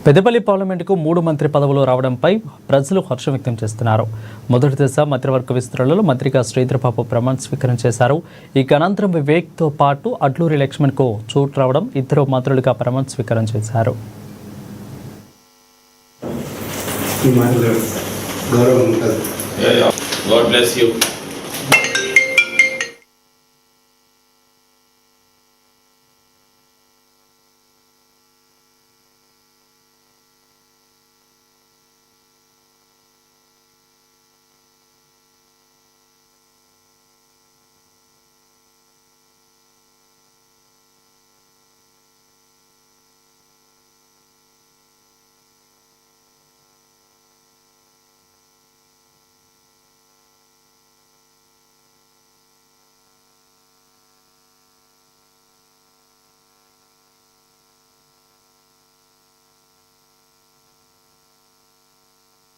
పెద్దపల్లి పార్లమెంటుకు 3 మంత్రి పదవులు రావడంపై ప్రజలు హర్షం వ్యక్తం చేస్తున్నారు. మొదటి దశ మంత్రివర్గ విస్తరణలో మంత్రిగా శ్రీధర్బాబు ప్రమాణ స్వీకారం చేశారు. ఈ అనంతరం వివేక్తో పాటు అడ్లూరి లక్ష్మణ్కు చోటు రావడం, ఇద్దరు మంత్రులుగా ప్రమాణ స్వీకారం చేశారు. God bless you.